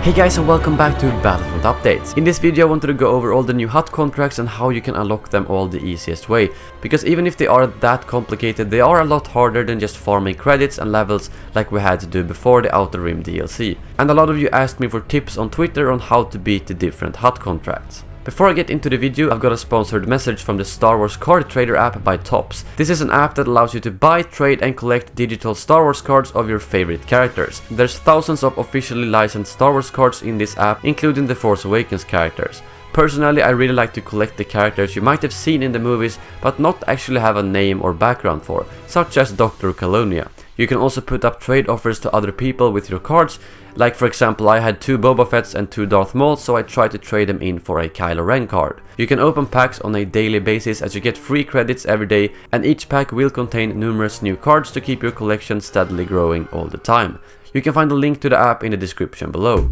Hey guys, and welcome back to Battlefront Updates. In this video I wanted to go over all the new Hutt contracts and how you can unlock them all the easiest way. Because even if they are that complicated, they are a lot harder than just farming credits and levels like we had to do before the Outer Rim DLC. And a lot of you asked me for tips on Twitter on how to beat the different Hutt contracts. Before I get into the video, I've got a sponsored message from the Star Wars card trader app by Topps. This is an app that allows you to buy, trade and collect digital Star Wars cards of your favorite characters. There's thousands of officially licensed Star Wars cards in this app, including the Force Awakens characters. Personally, I really like to collect the characters you might have seen in the movies, but not actually have a name or background for, such as Dr. Calonia. You can also put up trade offers to other people with your cards, like for example I had 2 Boba Fett's and 2 Darth Mauls, so I tried to trade them in for a Kylo Ren card. You can open packs on a daily basis as you get free credits every day, and each pack will contain numerous new cards to keep your collection steadily growing all the time. You can find the link to the app in the description below.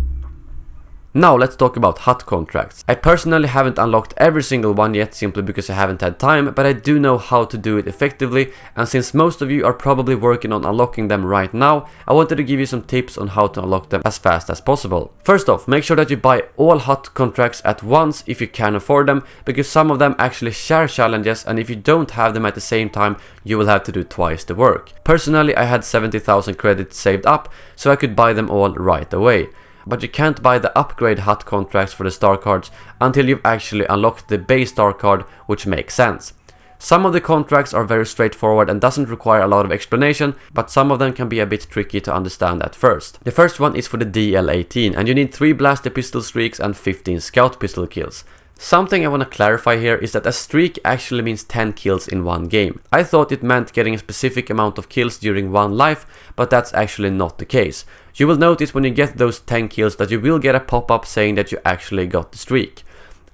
Now let's talk about Hutt contracts. I personally haven't unlocked every single one yet simply because I haven't had time, but I do know how to do it effectively, and since most of you are probably working on unlocking them right now, I wanted to give you some tips on how to unlock them as fast as possible. First off, make sure that you buy all Hutt contracts at once if you can afford them, because some of them actually share challenges, and if you don't have them at the same time, you will have to do twice the work. Personally, I had 70,000 credits saved up, so I could buy them all right away. But you can't buy the upgrade Hutt contracts for the star cards until you've actually unlocked the base star card, which makes sense. Some of the contracts are very straightforward and doesn't require a lot of explanation, but some of them can be a bit tricky to understand at first. The first one is for the DL18, and you need 3 blaster pistol streaks and 15 scout pistol kills. Something I want to clarify here is that a streak actually means 10 kills in one game. I thought it meant getting a specific amount of kills during one life, but that's actually not the case. You will notice when you get those 10 kills that you will get a pop-up saying that you actually got the streak.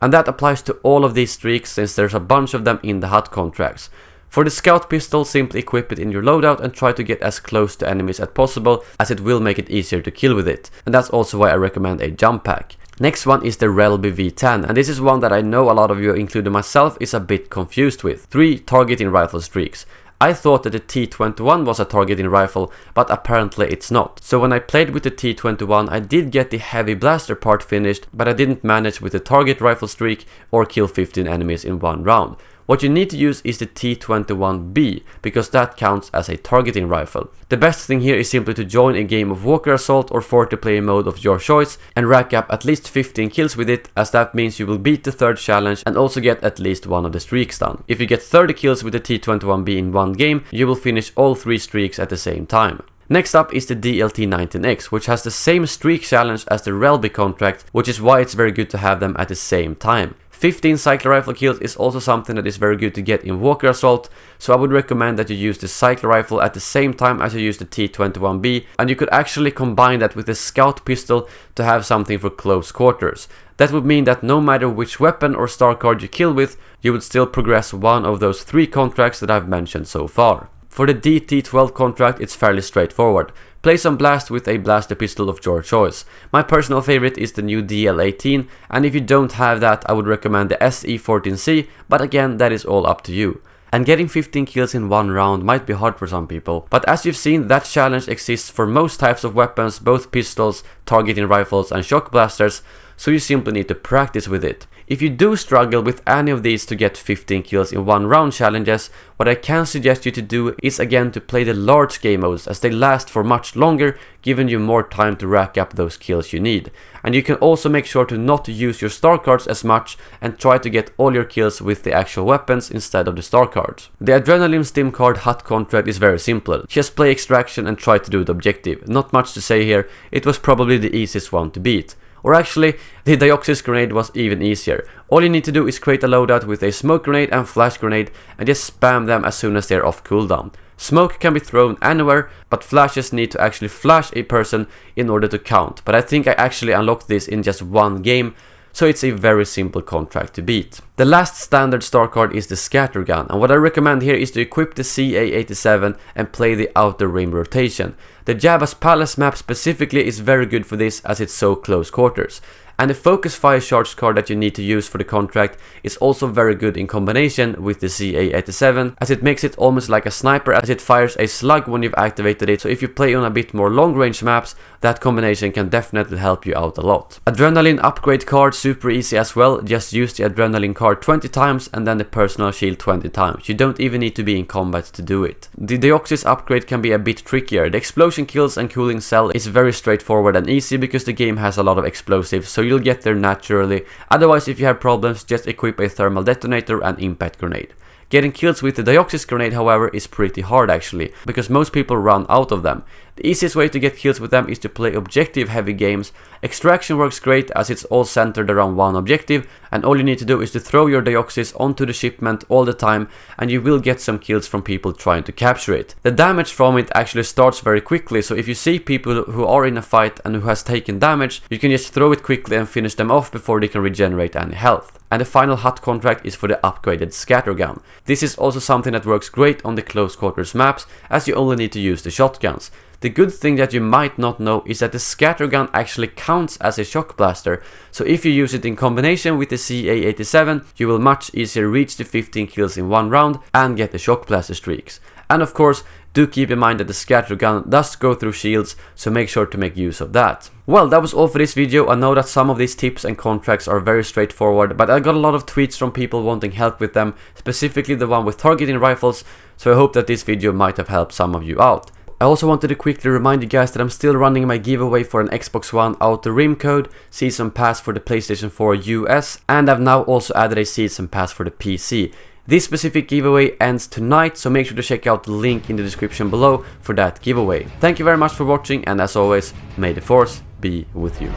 And that applies to all of these streaks since there's a bunch of them in the Hutt contracts. For the scout pistol, simply equip it in your loadout and try to get as close to enemies as possible, as it will make it easier to kill with it. And that's also why I recommend a jump pack. Next one is the Relby V10, and this is one that I know a lot of you, including myself, is a bit confused with. 3 targeting rifle streaks. I thought that the T21 was a targeting rifle, but apparently it's not. So when I played with the T21, I did get the heavy blaster part finished, but I didn't manage with the target rifle streak or kill 15 enemies in one round. What you need to use is the T21B, because that counts as a targeting rifle. The best thing here is simply to join a game of Walker Assault or 40 player mode of your choice and rack up at least 15 kills with it, as that means you will beat the third challenge and also get at least one of the streaks done. If you get 30 kills with the T21B in one game, you will finish all 3 streaks at the same time. Next up is the DLT19X, which has the same streak challenge as the Relby contract, which is why it's very good to have them at the same time. 15 cycler rifle kills is also something that is very good to get in Walker Assault, so I would recommend that you use the cycler rifle at the same time as you use the T21B, and you could actually combine that with the scout pistol to have something for close quarters. That would mean that no matter which weapon or star card you kill with, you would still progress one of those 3 contracts that I've mentioned so far. For the DT12 contract, it's fairly straightforward. Play some blast with a blaster pistol of your choice. My personal favorite is the new DL18, and if you don't have that, I would recommend the SE14C, but again, that is all up to you. And getting 15 kills in one round might be hard for some people, but as you've seen, that challenge exists for most types of weapons, both pistols, targeting rifles and shock blasters, so you simply need to practice with it. If you do struggle with any of these to get 15 kills in one round challenges, what I can suggest you to do is again to play the large game modes, as they last for much longer, giving you more time to rack up those kills you need. And you can also make sure to not use your star cards as much and try to get all your kills with the actual weapons instead of the star cards. The Adrenaline Stim card Hutt contract is very simple. Just play extraction and try to do the objective. Not much to say here, it was probably the easiest one to beat. Or actually, the Dioxis grenade was even easier. All you need to do is create a loadout with a smoke grenade and flash grenade and just spam them as soon as they're off cooldown. Smoke can be thrown anywhere, but flashes need to actually flash a person in order to count. But I think I actually unlocked this in just one game, so it's a very simple contract to beat. The last standard star card is the Scattergun, and what I recommend here is to equip the CA87 and play the Outer Rim rotation. The Jabba's Palace map specifically is very good for this, as it's so close quarters. And the focus fire charge card that you need to use for the contract is also very good in combination with the CA87, as it makes it almost like a sniper, as it fires a slug when you've activated it. So if you play on a bit more long range maps, that combination can definitely help you out a lot. Adrenaline upgrade card, super easy as well. Just use the adrenaline card 20 times and then the personal shield 20 times. You don't even need to be in combat to do it. The Deoxys upgrade can be a bit trickier. The explosion kills and cooling cell is very straightforward and easy because the game has a lot of explosives, so you'll get there naturally. Otherwise, if you have problems, just equip a thermal detonator and impact grenade. Getting kills with the Deoxys grenade, however, is pretty hard actually, because most people run out of them. The easiest way to get kills with them is to play objective heavy games. Extraction works great as it's all centered around one objective, and all you need to do is to throw your Deoxys onto the shipment all the time, and you will get some kills from people trying to capture it. The damage from it actually starts very quickly, so if you see people who are in a fight and who has taken damage, you can just throw it quickly and finish them off before they can regenerate any health. And the final Hutt contract is for the upgraded Scattergun. This is also something that works great on the close quarters maps, as you only need to use the shotguns. The good thing that you might not know is that the Scattergun actually counts as a shock blaster, so if you use it in combination with the CA87, you will much easier reach the 15 kills in one round and get the shock blaster streaks. And of course, do keep in mind that the Scattergun does go through shields, so make sure to make use of that. Well, that was all for this video. I know that some of these tips and contracts are very straightforward, but I got a lot of tweets from people wanting help with them, specifically the one with targeting rifles, so I hope that this video might have helped some of you out. I also wanted to quickly remind you guys that I'm still running my giveaway for an Xbox One Outer Rim code, Season Pass for the PlayStation 4 US, and I've now also added a Season Pass for the PC. This specific giveaway ends tonight, so make sure to check out the link in the description below for that giveaway. Thank you very much for watching, and as always, may the Force be with you.